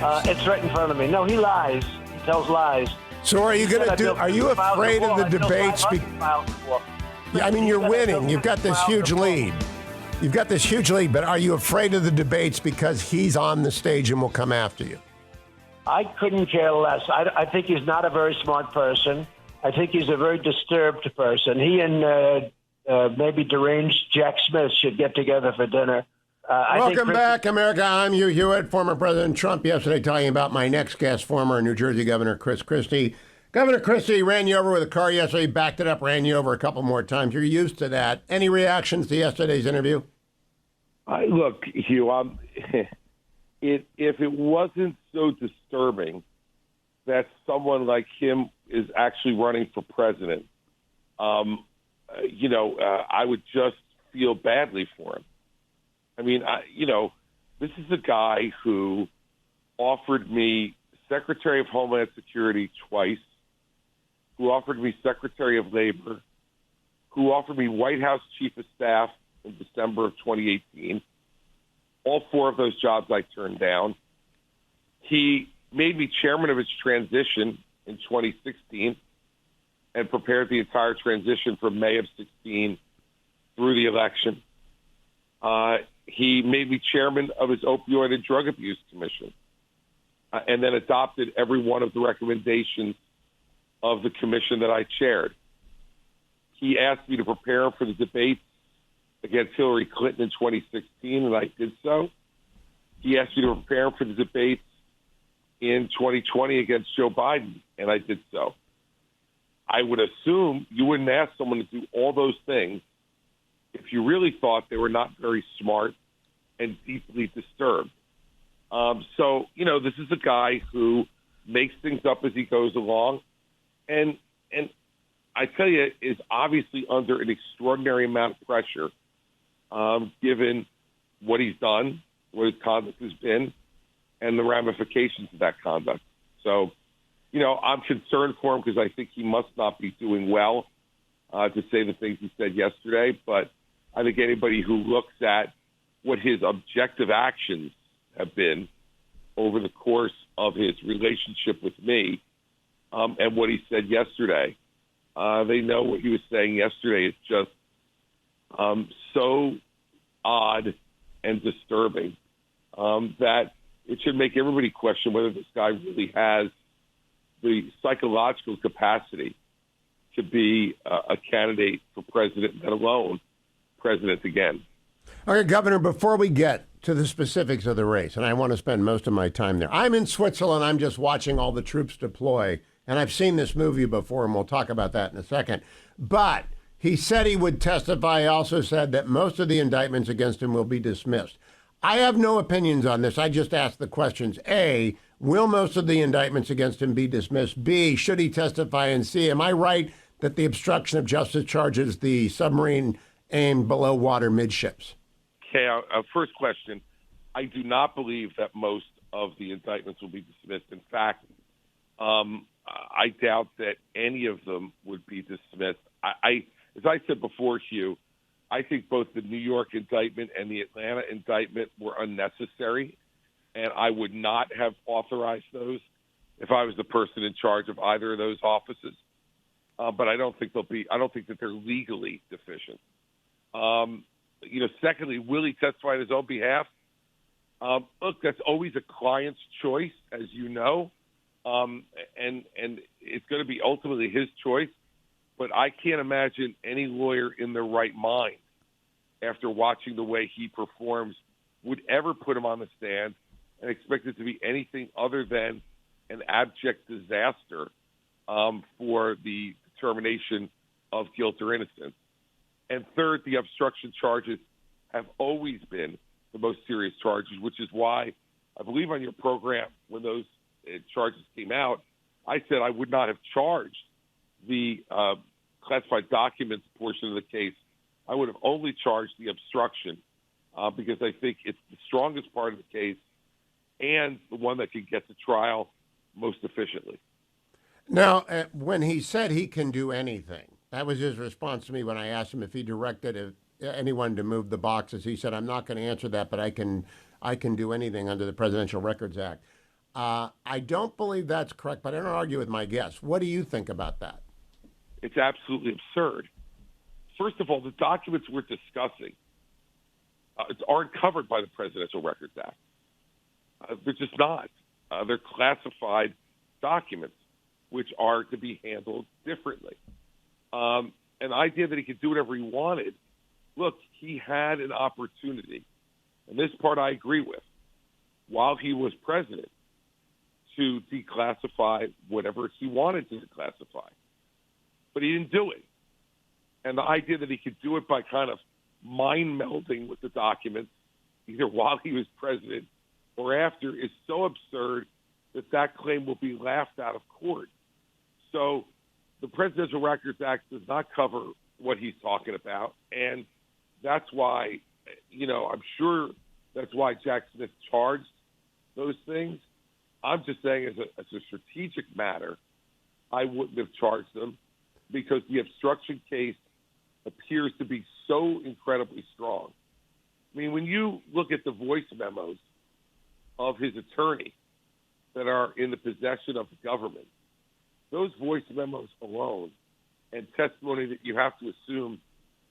It's right in front of me. No, he lies. He tells lies. So are you going to do? Are you afraid of the debates? Yeah, I mean, you're winning. You've got this huge lead. You've got this huge lead, but are you afraid of the debates because he's on the stage and will come after you? I couldn't care less. I think he's not a very smart person. I think he's a very disturbed person. He and maybe deranged Jack Smith should get together for dinner. Welcome back, America. I'm Hugh Hewitt, former President Trump yesterday talking about my next guest, former New Jersey Governor Chris Christie. Governor Christie ran you over with a car yesterday, backed it up, ran you over a couple more times. You're used to that. Any reactions to yesterday's interview? Look, Hugh, if it wasn't so disturbing that someone like him is actually running for president, I would just feel badly for him. I mean, this is a guy who offered me Secretary of Homeland Security twice, who offered me Secretary of Labor, who offered me White House Chief of Staff in December of 2018. All four of those jobs I turned down. He made me chairman of his transition in 2016 and prepared the entire transition from May of 16 through the election. He made me chairman of his Opioid and Drug Abuse Commission and then adopted every one of the recommendations of the commission that I chaired. He asked me to prepare for the debates against Hillary Clinton in 2016, and I did so. He asked me to prepare for the debates in 2020 against Joe Biden, and I did so. I would assume you wouldn't ask someone to do all those things if you really thought they were not very smart and deeply disturbed. This is a guy who makes things up as he goes along, and I tell you, is obviously under an extraordinary amount of pressure, given what he's done, what his conduct has been, and the ramifications of that conduct. So, I'm concerned for him because I think he must not be doing well to say the things he said yesterday. But I think anybody who looks at what his objective actions have been over the course of his relationship with me and what he said yesterday, they know what he was saying yesterday is just so odd and disturbing that it should make everybody question whether this guy really has the psychological capacity to be a candidate for president, let alone president again. Okay, Governor, before we get to the specifics of the race, and I want to spend most of my time there. I'm in Switzerland. I'm just watching all the troops deploy, and I've seen this movie before, and we'll talk about that in a second. But he said he would testify. He also said that most of the indictments against him will be dismissed. I have no opinions on this. I just asked the questions. A, will most of the indictments against him be dismissed? B, should he testify? And C, am I right that the obstruction of justice charges the submarine aimed below water midships? Okay, first question. I do not believe that most of the indictments will be dismissed. In fact, I doubt that any of them would be dismissed. As I said before, Hugh, I think both the New York indictment and the Atlanta indictment were unnecessary, and I would not have authorized those if I was the person in charge of either of those offices. But I don't think I don't think that they're legally deficient. Secondly, will he testify on his own behalf? Look, that's always a client's choice, as you know, and it's going to be ultimately his choice. But I can't imagine any lawyer in their right mind, after watching the way he performs, would ever put him on the stand and expect it to be anything other than an abject disaster for the determination of guilt or innocence. And third, the obstruction charges have always been the most serious charges, which is why I believe on your program, when those charges came out, I said I would not have charged the classified documents portion of the case. I would have only charged the obstruction because I think it's the strongest part of the case and the one that can get to trial most efficiently. Now, when he said he can do anything, that was his response to me when I asked him if he directed anyone to move the boxes. He said, I'm not going to answer that, but I can do anything under the Presidential Records Act. I don't believe that's correct, but I don't argue with my guess. What do you think about that? It's absolutely absurd. First of all, the documents we're discussing aren't covered by the Presidential Records Act. They're just not. They're classified documents, which are to be handled differently. And the idea that he could do whatever he wanted, look, he had an opportunity, and this part I agree with, while he was president, to declassify whatever he wanted to declassify. But he didn't do it. And the idea that he could do it by kind of mind melding with the documents, either while he was president or after, is so absurd that that claim will be laughed out of court. So the Presidential Records Act does not cover what he's talking about. And that's why, I'm sure that's why Jack Smith charged those things. I'm just saying as a strategic matter, I wouldn't have charged them because the obstruction case appears to be so incredibly strong. I mean, when you look at the voice memos of his attorney that are in the possession of the government, those voice memos alone and testimony that you have to assume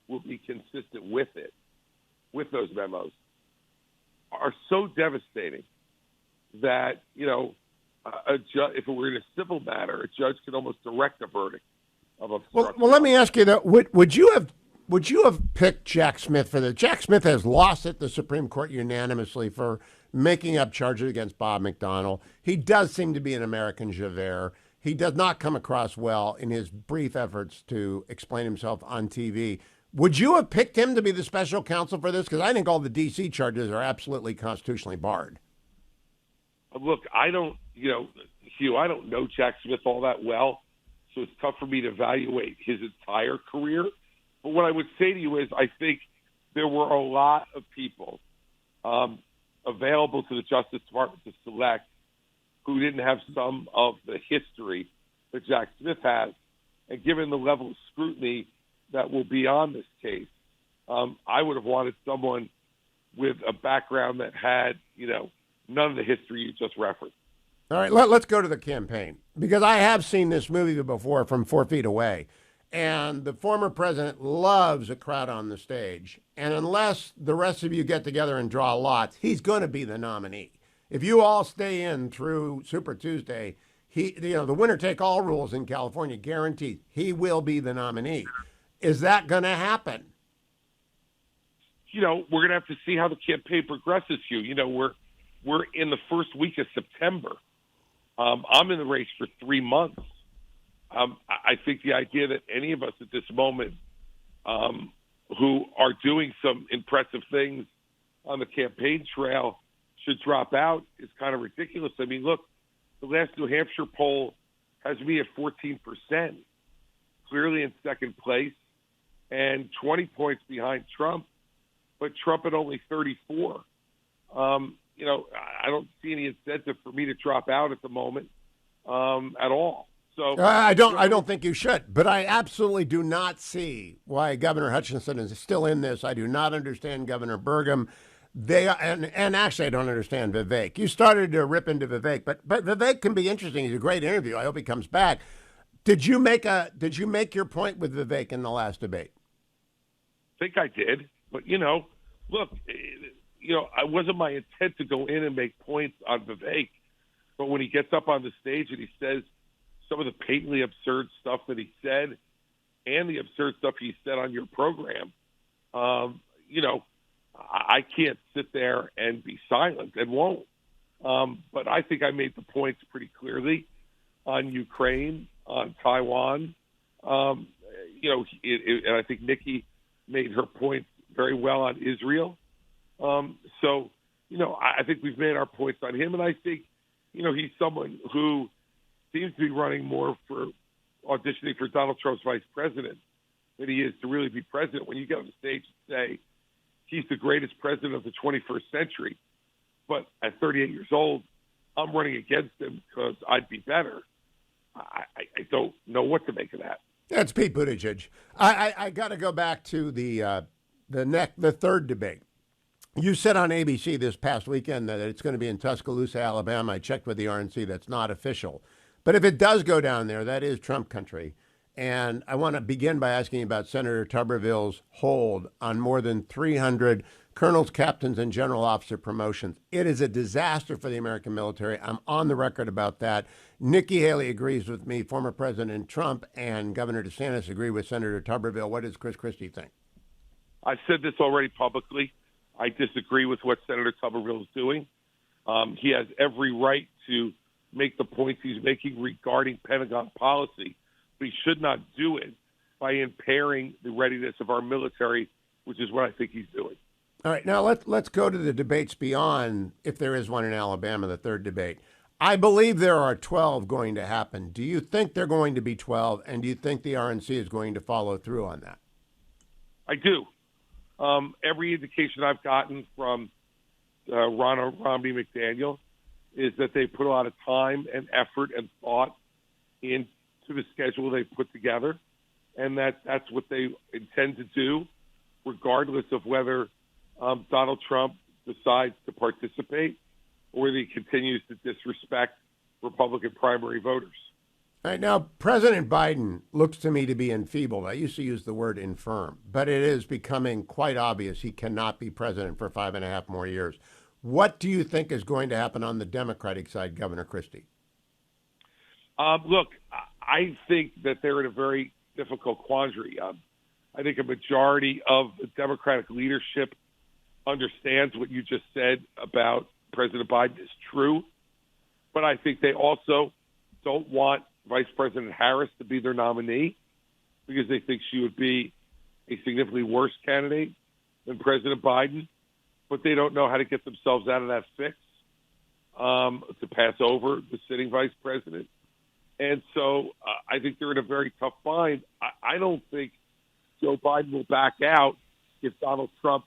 will be consistent with those memos, are so devastating that, if it were in a civil matter, a judge could almost direct a verdict of obstruction. Well, let me ask you that: would you have picked Jack Smith for this? Jack Smith has lost at the Supreme Court unanimously for making up charges against Bob McDonnell. He does seem to be an American Javert. He does not come across well in his brief efforts to explain himself on TV. Would you have picked him to be the special counsel for this? Because I think all the D.C. charges are absolutely constitutionally barred. Look, I don't, Hugh, I don't know Jack Smith all that well, so it's tough for me to evaluate his entire career. But what I would say to you is I think there were a lot of people available to the Justice Department to select who didn't have some of the history that Jack Smith has. And given the level of scrutiny that will be on this case, I would have wanted someone with a background that had, none of the history you just referenced. All right, let's go to the campaign, because I have seen this movie before from 4 feet away, and the former president loves a crowd on the stage, and unless the rest of you get together and draw lots, he's going to be the nominee. If you all stay in through Super Tuesday, the winner-take-all rules in California guaranteed he will be the nominee. Is that going to happen? We're going to have to see how the campaign progresses, Hugh. We're in the first week of September. I'm in the race for 3 months. I think the idea that any of us at this moment who are doing some impressive things on the campaign trail should drop out is kind of ridiculous. I mean, look, the last New Hampshire poll has me at 14%, clearly in second place, and 20 points behind Trump, but Trump at only 34. I don't see any incentive for me to drop out at the moment at all. So I don't think you should, but I absolutely do not see why Governor Hutchinson is still in this. I do not understand Governor Burgum. And actually I don't understand Vivek. You started to rip into Vivek, but Vivek can be interesting. He's a great interview. I hope he comes back. Did you make your point with Vivek in the last debate? I think I did, but look, it wasn't my intent to go in and make points on Vivek, but when he gets up on the stage and he says some of the patently absurd stuff that he said and the absurd stuff he said on your program, I can't sit there and be silent and won't. But I think I made the points pretty clearly on Ukraine, on Taiwan. And I think Nikki made her point very well on Israel. I think we've made our points on him, and I think, he's someone who seems to be running more for auditioning for Donald Trump's vice president than he is to really be president. When you get on the stage and say he's the greatest president of the 21st century, but at 38 years old, I'm running against him because I'd be better, I don't know what to make of that. That's Pete Buttigieg. I got to go back to the third debate. You said on ABC this past weekend that it's going to be in Tuscaloosa, Alabama. I checked with the RNC. That's not official. But if it does go down there, that is Trump country. And I want to begin by asking about Senator Tuberville's hold on more than 300 colonels, captains, and general officer promotions. It is a disaster for the American military. I'm on the record about that. Nikki Haley agrees with me. Former President Trump and Governor DeSantis agree with Senator Tuberville. What does Chris Christie think? I've said this already publicly. I disagree with what Senator Tuberville is doing. He has every right to make the points he's making regarding Pentagon policy, but he should not do it by impairing the readiness of our military, which is what I think he's doing. All right, now let's go to the debates beyond, if there is one in Alabama, the third debate. I believe there are 12 going to happen. Do you think they're going to be 12, and do you think the RNC is going to follow through on that? I do. Every indication I've gotten from Ronald Romney McDaniel is that they put a lot of time and effort and thought into the schedule they put together, and that's what they intend to do, regardless of whether Donald Trump decides to participate or whether he continues to disrespect Republican primary voters. All right, now, President Biden looks to me to be enfeebled. I used to use the word infirm, but it is becoming quite obvious he cannot be president for 5.5 more years. What do you think is going to happen on the Democratic side, Governor Christie? Look, I think that they're in a very difficult quandary. I think a majority of the Democratic leadership understands what you just said about President Biden is true, but I think they also don't want Vice President Harris to be their nominee because they think she would be a significantly worse candidate than President Biden, but they don't know how to get themselves out of that fix to pass over the sitting vice president. And so I think they're in a very tough bind. I don't think Joe Biden will back out if Donald Trump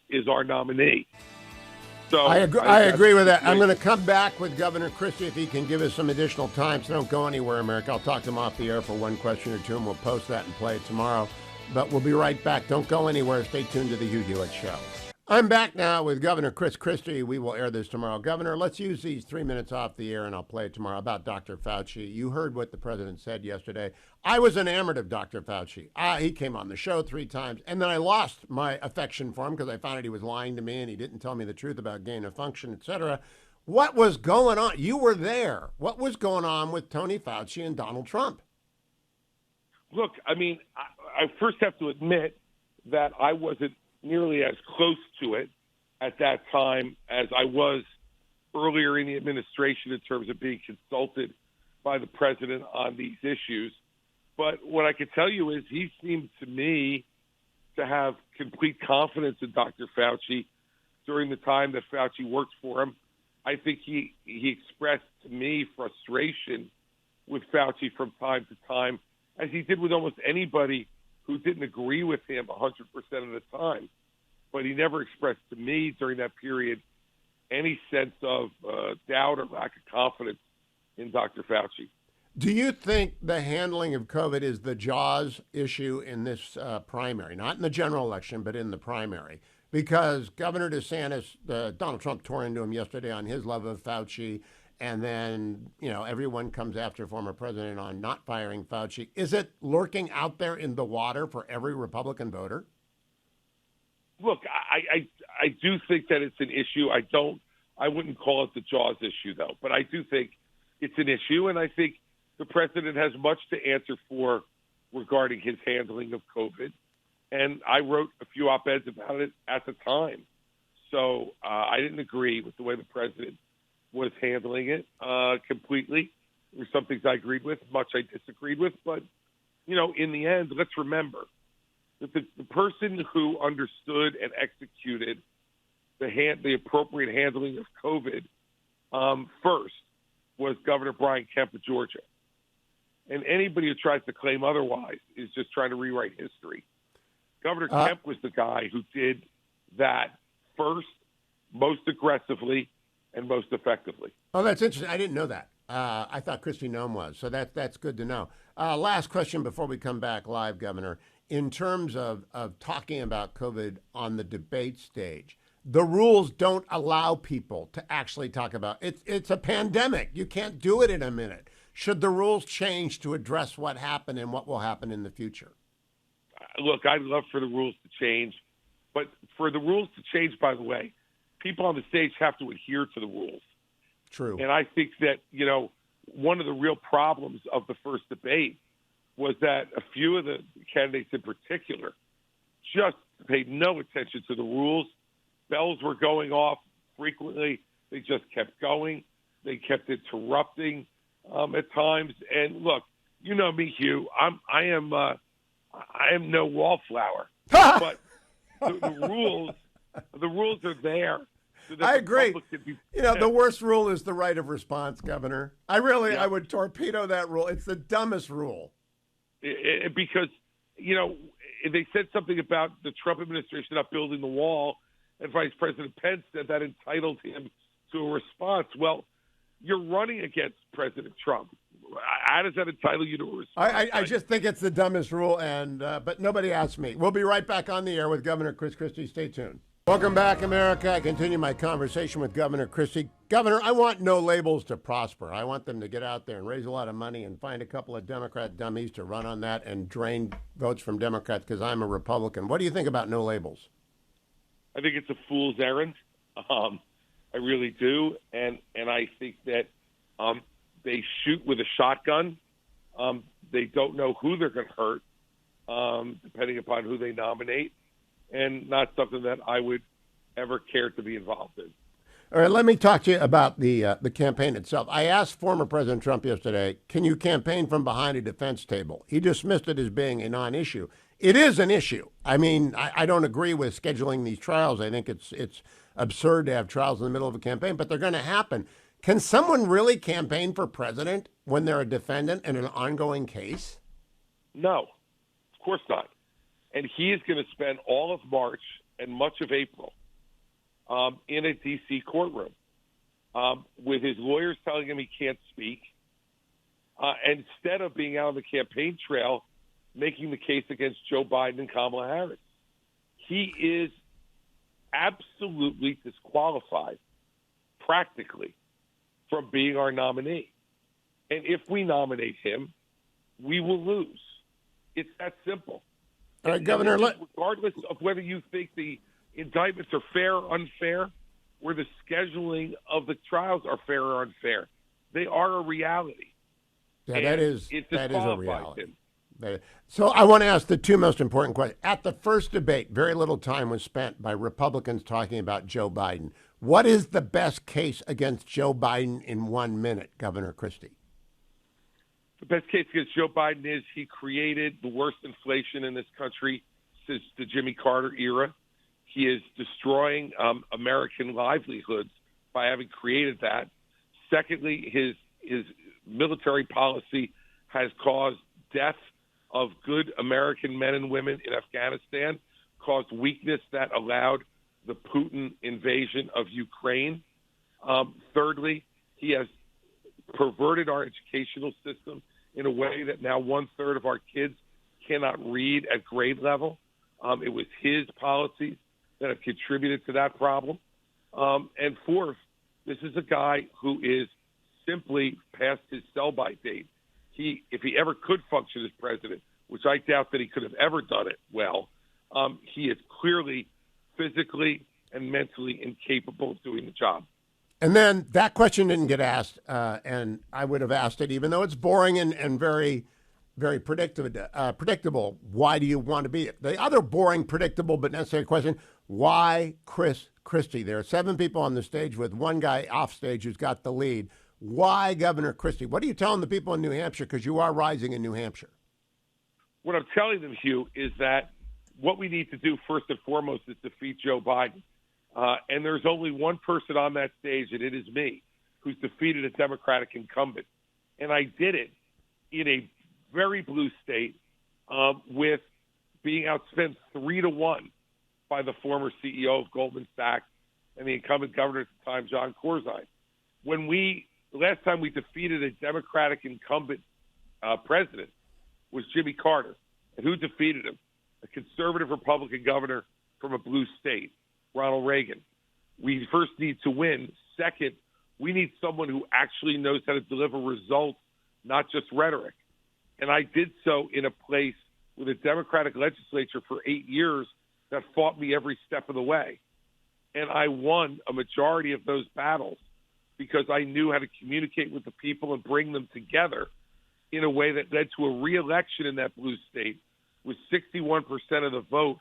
is our nominee. So I agree with that. I'm going to come back with Governor Christie if he can give us some additional time. So don't go anywhere, America. I'll talk to him off the air for one question or two, and we'll post that and play it tomorrow. But we'll be right back. Don't go anywhere. Stay tuned to the Hugh Hewitt Show. I'm back now with Governor Chris Christie. We will air this tomorrow. Governor, let's use these 3 minutes off the air, and I'll play it tomorrow, about Dr. Fauci. You heard what the president said yesterday. I was enamored of Dr. Fauci. He came on the show 3 times, and then I lost my affection for him because I found out he was lying to me and he didn't tell me the truth about gain of function, etc. What was going on? You were there. What was going on with Tony Fauci and Donald Trump? Look, I mean, I first have to admit that I wasn't nearly as close to it at that time as I was earlier in the administration in terms of being consulted by the president on these issues. But what I can tell you is he seemed to me to have complete confidence in Dr. Fauci during the time that Fauci worked for him. I think he expressed to me frustration with Fauci from time to time, as he did with almost anybody who didn't agree with him 100% of the time. But he never expressed to me during that period any sense of doubt or lack of confidence in Dr. Fauci. Do you think the handling of COVID is the Jaws issue in this primary? Not in the general election, but in the primary. Because Governor DeSantis, Donald Trump tore into him yesterday on his love of Fauci, and then, everyone comes after former president on not firing Fauci. Is it lurking out there in the water for every Republican voter? Look, I do think that it's an issue. I wouldn't call it the Jaws issue, though, but I do think it's an issue, and I think the president has much to answer for regarding his handling of COVID. And I wrote a few op-eds about it at the time. So I didn't agree with the way the president was handling it completely. There were some things I agreed with, much I disagreed with. But, in the end, let's remember that the person who understood and executed the appropriate handling of COVID first was Governor Brian Kemp of Georgia. And anybody who tries to claim otherwise is just trying to rewrite history. Governor Kemp was the guy who did that first, most aggressively, and most effectively. Oh, that's interesting. I didn't know that. I thought Kristi Noem was. So that's good to know. Last question before we come back live, Governor. In terms of talking about COVID on the debate stage, the rules don't allow people to actually talk about it. It's a pandemic. You can't do it in a minute. Should the rules change to address what happened and what will happen in the future? Look, I'd love for the rules to change, but for the rules to change, by the way, people on the stage have to adhere to the rules. True. And I think that, one of the real problems of the first debate was that a few of the candidates in particular just paid no attention to the rules. Bells were going off frequently. They just kept going. They kept interrupting at times. And look, you know me, Hugh. I am no wallflower, but the rules are there. So that I agree. The worst rule is the right of response, Governor. I would torpedo that rule. It's the dumbest rule. Because, they said something about the Trump administration not building the wall, and Vice President Pence said that entitled him to a response. Well, you're running against President Trump. How does that entitle you to a response? I just think it's the dumbest rule, but nobody asked me. We'll be right back on the air with Governor Chris Christie. Stay tuned. Welcome back, America. I continue my conversation with Governor Christie. Governor, I want no labels to prosper. I want them to get out there and raise a lot of money and find a couple of Democrat dummies to run on that and drain votes from Democrats because I'm a Republican. What do you think about no labels? I think it's a fool's errand. I really do. And I think that they shoot with a shotgun. They don't know who they're going to hurt, depending upon who they nominate, and not something that I would ever care to be involved in. All right, let me talk to you about the campaign itself. I asked former President Trump yesterday, can you campaign from behind a defense table? He dismissed it as being a non-issue. It is an issue. I mean, I don't agree with scheduling these trials. I think it's absurd to have trials in the middle of a campaign, but they're going to happen. Can someone really campaign for president when they're a defendant in an ongoing case? No, of course not. And he is going to spend all of March and much of April in a D.C. courtroom with his lawyers telling him he can't speak. Instead of being out on the campaign trail, making the case against Joe Biden and Kamala Harris. He is absolutely disqualified, practically, from being our nominee. And if we nominate him, we will lose. It's that simple. All right, Governor. Regardless of whether you think the indictments are fair or unfair, or the scheduling of the trials are fair or unfair, they are a reality. Yeah, that is a reality. Him. So I want to ask the two most important questions. At the first debate, very little time was spent by Republicans talking about Joe Biden. What is the best case against Joe Biden in 1 minute, Governor Christie? The best case against Joe Biden is he created the worst inflation in this country since the Jimmy Carter era. He is destroying American livelihoods by having created that. Secondly, his military policy has caused death of good American men and women in Afghanistan, caused weakness that allowed the Putin invasion of Ukraine. Thirdly, he has perverted our educational system in a way that now 1/3 of our kids cannot read at grade level. It was his policies that have contributed to that problem. And fourth, this is a guy who is simply past his sell-by date. If he ever could function as president, which I doubt that he could have ever done it well, he is clearly physically and mentally incapable of doing the job. And then that question didn't get asked, and I would have asked it, even though it's boring and very, very predictable. Why do you want to be it? The other boring, predictable, but necessary question, why Chris Christie? There are 7 people on the stage with one guy off stage who's got the lead. Why Governor Christie? What are you telling the people in New Hampshire? Because you are rising in New Hampshire. What I'm telling them, Hugh, is that what we need to do first and foremost is defeat Joe Biden. And there's only one person on that stage, and it is me, who's defeated a Democratic incumbent. And I did it in a very blue state with being outspent 3-1 by the former CEO of Goldman Sachs and the incumbent governor at the time, John Corzine. Last time we defeated a Democratic incumbent president was Jimmy Carter. And who defeated him? A conservative Republican governor from a blue state, Ronald Reagan. we first need to win. Second, we need someone who actually knows how to deliver results, not just rhetoric. And I did so in a place with a Democratic legislature for 8 years that fought me every step of the way. And I won a majority of those battles because I knew how to communicate with the people and bring them together in a way that led to a re-election in that blue state with 61% of the vote,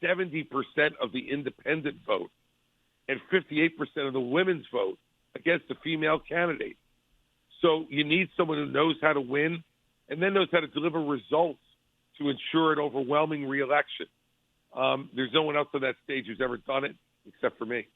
70% of the independent vote, and 58% of the women's vote against a female candidate. So you need someone who knows how to win and then knows how to deliver results to ensure an overwhelming re-election. There's no one else on that stage who's ever done it except for me.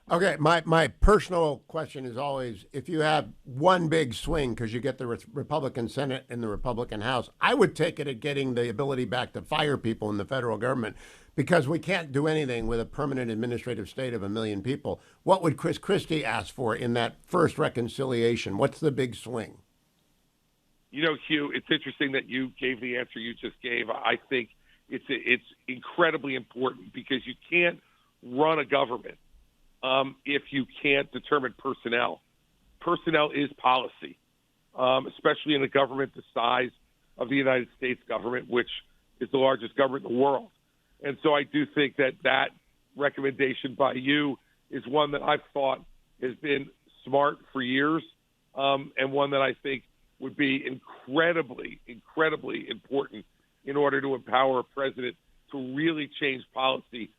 Okay, my personal question is always, if you have one big swing because you get the Republican Senate and the Republican House, I would take it at getting the ability back to fire people in the federal government because we can't do anything with a permanent administrative state of 1 million people. What would Chris Christie ask for in that first reconciliation? What's the big swing? You know, Hugh, it's interesting that you gave the answer you just gave. I think it's incredibly important because you can't run a government if you can't determine personnel. Personnel is policy, especially in a government the size of the United States government, which is the largest government in the world. And so I do think that recommendation by you is one that I've thought has been smart for years, and one that I think would be incredibly, incredibly important in order to empower a president to really change policy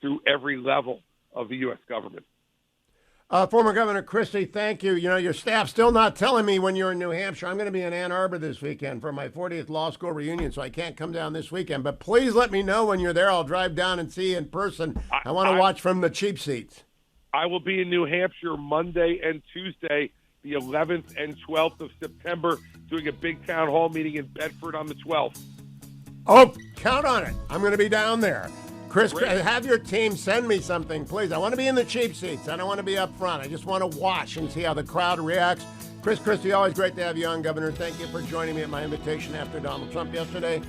through every level of the U.S. government. Former Governor Christie, thank you. You know, your staff's still not telling me when you're in New Hampshire. I'm going to be in Ann Arbor this weekend for my 40th law school reunion, so I can't come down this weekend. But please let me know when you're there. I'll drive down and see you in person. I want to watch from the cheap seats. I will be in New Hampshire Monday and Tuesday, the 11th and 12th of September, doing a big town hall meeting in Bedford on the 12th. Oh, count on it. I'm going to be down there. Chris, have your team send me something, please. I want to be in the cheap seats. I don't want to be up front. I just want to watch and see how the crowd reacts. Chris Christie, always great to have you on, Governor. Thank you for joining me at my invitation after Donald Trump yesterday.